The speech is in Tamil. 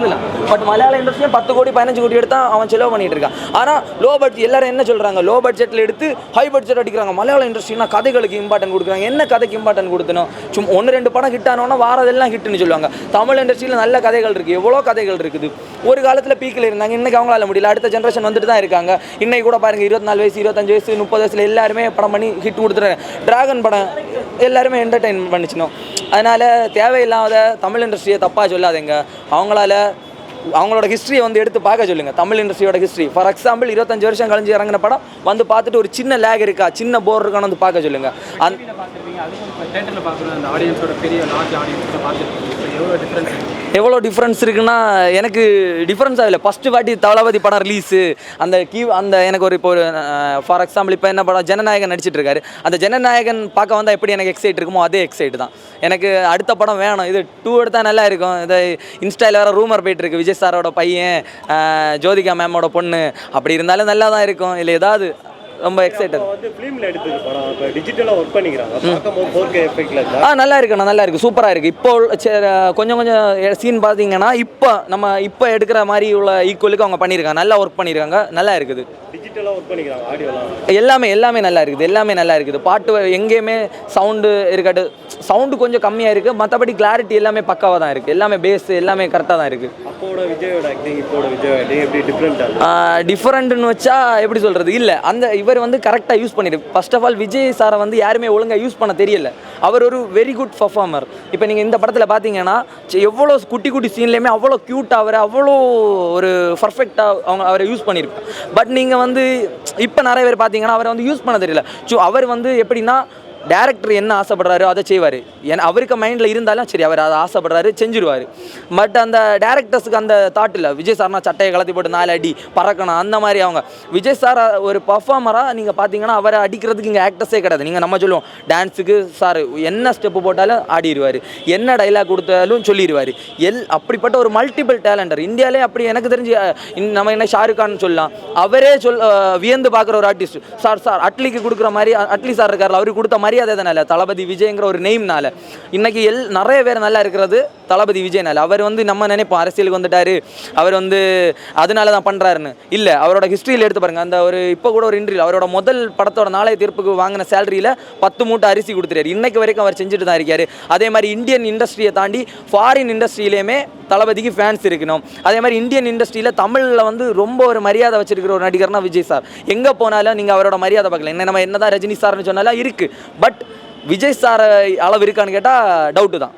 சொல்லலாம். பட் மலையாள இண்டஸ்ட்ரியும் 10 கோடி 15 கோடி எடுத்தா அவன் செலவு பண்ணிட்டு இருக்கான். ஆனால் லோ பட்ஜெட் எல்லாரும் என்ன சொல்கிறாங்க, லோ பட்ஜெட்டில் எடுத்து ஹை பட்ஜெட் அடிக்கிறாங்க. மலையாள இண்டஸ்ட்ரினா கதைகளுக்கு இம்பார்ட்டன்ட் கொடுக்குறாங்க. என்ன கதைக்கு இம்பார்ட்டன்ட் கொடுத்தணும்? சும்மா 1-2 படம் ஹிட் ஆனோன்னா வாரதெல்லாம் ஹிட்னு சொல்லுவாங்க. தமிழ் இண்டஸ்ட்ரியில் நல்ல கதைகள் இருக்குது, எவ்வளோ கதைகள் இருக்குது. ஒரு காலத்தில் பீக்கில் இருந்தாங்க, இன்றைக்கி அவங்களால முடியல. அடுத்த ஜென்ரேஷன் வந்துட்டு தான் இருக்காங்க. இன்றைக்கி கூட பாருங்கள், 24 வயசு 25 வயசு 30 வயசில் எல்லாருமே படம் பண்ணி ஹிட் கொடுத்துறாங்க. டிராகன் படம் எல்லாருமே என்டர்டெயின் பண்ணிச்சினோம். அதனால் தேவையில்லாத தமிழ் இண்டஸ்ட்ரியை தப்பாக சொல்லாதீங்க. அவங்களோட ஹிஸ்ட்ரியை வந்து எடுத்து பார்க்க சொல்லுங்கள். தமிழ் இண்டஸ்ட்ரியோட ஹிஸ்ட்ரி ஃபார் எக்ஸாம்பிள் 25 வருஷம் கழிஞ்சு இறங்கின படம் வந்து பார்த்துட்டு ஒரு சின்ன லேக் இருக்கா, சின்ன போர் இருக்கான்னு வந்து பார்க்க சொல்லுங்கள். எவ்வளோ டிஃப்ரென்ஸ் இருக்குன்னா, எனக்கு டிஃப்ரென்ஸ் ஆகலை. ஃபஸ்ட்டு வாட்டி தளபதி படம் ரிலீஸு அந்த எனக்கு ஒரு இப்போ ஒரு ஃபார் எக்ஸாம்பிள் இப்போ என்ன படம் ஜனநாயகன் நடிச்சிட்டு இருக்காரு. அந்த ஜனநாயகன் பார்க்க வந்தால் எப்படி எனக்கு எக்ஸைட் இருக்குமோ அதே எக்ஸைட் தான். எனக்கு அடுத்த படம் வேணும், இது 2 எடுத்தால் நல்லா இருக்கும். இதை இன்ஸ்டாவில் வேறு ரூமர் போயிட்டுருக்கு, விஜய் சாரோட பையன் ஜோதிகா மேமோட பொண்ணு, அப்படி இருந்தாலும் நல்லா தான் இருக்கும். இல்லை ஏதாவது ரொம்ப எக்ஸைட்டட். வந்து ஃபிலிமில் எடுத்தது படம் இப்போ டிஜிட்டலாக ஒர்க் பண்ணிக்கிறாங்க, பார்க்கும்போது 4K எஃபெக்ட்ல நல்லா இருக்குண்ணா, நல்லா இருக்குது, சூப்பராக இருக்குது. இப்போ கொஞ்சம் சீன் பார்த்தீங்கன்னா இப்போ எடுக்கிற மாதிரி உள்ள ஈக்குவலுக்கு அவங்க பண்ணியிருக்காங்க, நல்லா ஒர்க் பண்ணியிருக்காங்க, நல்லா இருக்குது. டிஜிட்டலாக ஒர்க் பண்ணிக்கிறாங்க, ஆடியோலாம் எல்லாமே நல்லா இருக்குது, எல்லாமே நல்லா இருக்குது. பாட்டு எங்கேயுமே சவுண்டு இருக்காட்டு, சவுண்டு கொஞ்சம் கம்மியாக இருக்குது, மற்றபடி கிளாரிட்டி எல்லாமே பக்காவாக தான் இருக்குது. எல்லாமே பேஸ் எல்லாமே கரெக்டாக தான் இருக்குது. அப்போட விஜயோட ஆக்டிங் இப்போட விஜய் ஆக்டிங் எப்படி டிஃப்ரெண்ட்டுன்னு வச்சா எப்படி சொல்கிறது, இல்லை அந்த இவர் வந்து கரெக்டாக யூஸ் பண்ணியிருக்கு. ஃபர்ஸ்ட் ஆஃப் ஆல் விஜய் சாரை வந்து யாருமே ஒழுங்காக யூஸ் பண்ண தெரியல. அவர் ஒரு வெரி குட் பர்ஃபார்மர். இப்போ நீங்கள் இந்த படத்தில் பார்த்தீங்கன்னா எவ்வளோ குட்டி சீன்லேயுமே அவ்வளோ க்யூட்டாக அவர் அவ்வளோ ஒரு பர்ஃபெக்டாக அவரை யூஸ் பண்ணியிருப்பாங்க. பட் நீங்கள் வந்து இப்போ நிறைய பேர் பார்த்தீங்கன்னா அவரை வந்து யூஸ் பண்ண தெரியல. அவர் வந்து எப்படின்னா டேரக்டர் என்ன ஆசைப்படுறாரு அதை செய்வார். ஏன்னா அவருக்கு மைண்டில் இருந்தாலும் சரி, அவர் அதை ஆசைப்படுறாரு செஞ்சுருவார். பட் அந்த டேரக்டர்ஸுக்கு அந்த தாட் இல்லை. விஜய் சார்னா சட்டையை கலத்தி போட்டு 4 அடி பறக்கணும் அந்த மாதிரி. அவங்க விஜய் சார் ஒரு பர்ஃபார்மராக நீங்கள் பார்த்தீங்கன்னா அவரை அடிக்கிறதுக்கு இங்கே ஆக்டர்ஸே கிடையாது. நீங்கள் நம்ம சொல்லுவோம் டான்ஸுக்கு சார் என்ன ஸ்டெப்பு போட்டாலும் ஆடிடுவார், என்ன டைலாக் கொடுத்தாலும் சொல்லிடுவார். அப்படிப்பட்ட ஒரு மல்டிபிள் டேலண்டர் இந்தியாவிலே. அப்படி எனக்கு தெரிஞ்சு நம்ம என்ன ஷாருக் கான் சொல்லலாம், அவரே வியந்து பார்க்குற ஒரு ஆர்டிஸ்ட். சார் அட்லிக்கு கொடுக்குற மாதிரி, அட்லி சார் இருக்கார், அவருக்கு கொடுத்த மாதிரி அதனால தளபதி விஜய்ங்கிற ஒரு நேம்னால இன்னைக்கு நிறைய பேர் நல்லா இருக்கிறது தளபதி விஜய்னால. அவர் வந்து நம்ம நினைப்போம் அரசியலுக்கு வந்துட்டாரு, அவர் வந்து அதனால தான் பண்ணுறாருன்னு. இல்லை, அவரோட ஹிஸ்ட்ரியில் எடுத்து பாருங்க. அந்த ஒரு இப்போ கூட ஒரு இன்டர்வியூ அவரோட முதல் படத்தோட நாளைய தீர்ப்புக்கு வாங்கின சேலரியில் 10 மூட்டை அரிசி கொடுத்துறாரு. இன்னைக்கு வரைக்கும் அவர் செஞ்சுட்டு தான் இருக்காரு. அதே மாதிரி இந்தியன் இண்டஸ்ட்ரியை தாண்டி ஃபாரின் இண்டஸ்ட்ரியிலேயுமே தளபதிக்கு ஃபேன்ஸ் இருக்கணும். அதே மாதிரி இந்தியன் இண்டஸ்ட்ரியில் தமிழில் வந்து ரொம்ப ஒரு மரியாதை வச்சிருக்கிற ஒரு நடிகர்னா விஜய் சார். எங்கே போனாலும் நீங்கள் அவரோட மரியாதை பார்க்கல. நம்ம என்னதான் ரஜினி சார்னு சொன்னாலும் இருக்குது. பட் விஜய் சார் அளவு இருக்கான்னு கேட்டால் டவுட்டு தான்.